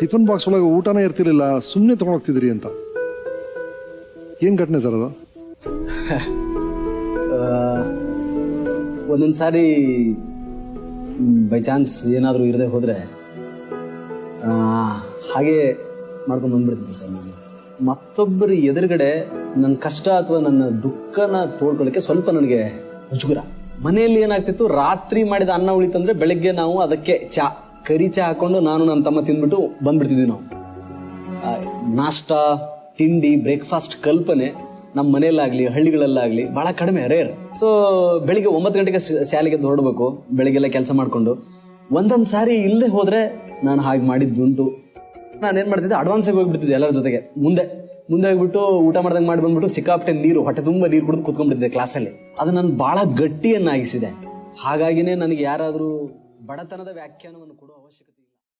Tiffin box ಒಳಗೆ ಊಟನೇ ಇರ್ತಿರ್ಲಿಲ್ಲ, ಸುಮ್ಮನೆ ತಗೊಂಡೋಗ್ತಿದ್ರಿ ಅಂತ. ಏನ್ ಘಟನೆ ಸರ್ ಅದು? ಒಂದೊಂದ್ಸಾರಿ ಬೈ ಚಾನ್ಸ್ ಏನಾದರೂ ಇರದೆ ಹೋದ್ರೆ ಹಾಗೆ ಮಾಡ್ಕೊಂಡು ಬಂದ್ಬಿಡ್ತೀನಿ ಸರ್. ನಾನು ಮತ್ತೊಬ್ಬರ ಎದುರುಗಡೆ ನನ್ನ ಕಷ್ಟ ಅಥವಾ ನನ್ನ ದುಃಖನ ತೋಡ್ಕೊಳ್ಳಿಕ್ಕೆ ಸ್ವಲ್ಪ ನನಗೆ ಮುಜುಗುರ. ಮನೆಯಲ್ಲಿ ಏನಾಗ್ತಿತ್ತು, ರಾತ್ರಿ ಮಾಡಿದ ಅನ್ನ ಉಳಿತಂದ್ರೆ ಬೆಳಗ್ಗೆ ನಾವು ಅದಕ್ಕೆ ಕರಿ ಚಾ ಹಾಕೊಂಡು ನಾನು ನನ್ನ ತಮ್ಮ ತಿಂದ್ಬಿಟ್ಟು ಬಂದ್ಬಿಡ್ತಿದ್ವಿ. ನಾವು ನಾಷ್ಟ, ತಿಂಡಿ, ಬ್ರೇಕ್ಫಾಸ್ಟ್ ಕಲ್ಪನೆ ನಮ್ಮ ಮನೆಯಲ್ಲಾಗ್ಲಿ ಹಳ್ಳಿಗಳಲ್ಲಾಗ್ಲಿ ಬಹಳ ಕಡಿಮೆ, ರೇರ್. ಸೊ ಬೆಳಿಗ್ಗೆ 9 ಗಂಟೆಗೆ ಶಾಲೆಗೆ ಹೊರಡ್ಬೇಕು, ಬೆಳಿಗ್ಗೆಲ್ಲ ಕೆಲಸ ಮಾಡ್ಕೊಂಡು. ಒಂದೊಂದ್ ಸಾರಿ ಇಲ್ಲದೆ ಹೋದ್ರೆ ನಾನು ಹಾಗೆ ಮಾಡಿದ್ದುಂಟು. ನಾನೇನ್ ಮಾಡ್ತಿದ್ದೆ, ಅಡ್ವಾನ್ಸ್ ಆಗಿ ಹೋಗ್ಬಿಡ್ತಿದ್ದೆ ಎಲ್ಲರ ಜೊತೆಗೆ. ಮುಂದೆ ಹೋಗ್ಬಿಟ್ಟು ಊಟ ಮಾಡ್ದಂಗೆ ಮಾಡಿ ಬಂದ್ಬಿಟ್ಟು ಸಿಕ್ಕಾಪಟ್ಟೆ ನೀರು, ಹೊಟ್ಟೆ ತುಂಬ ನೀರು ಕುಡಿದು ಕೂತ್ಕೊಂಡ್ಬಿಟ್ಟಿದ್ದೆ ಕ್ಲಾಸಲ್ಲಿ. ಅದು ನಾನು ಬಹಳ ಗಟ್ಟಿಯನ್ನಾಗಿಸಿದೆ. ಹಾಗಾಗಿನೇ ನನಗೆ ಯಾರಾದ್ರೂ ಬಡತನದ ವ್ಯಾಖ್ಯಾನವನ್ನು ಕೊಡುವ ಅವಶ್ಯಕತೆ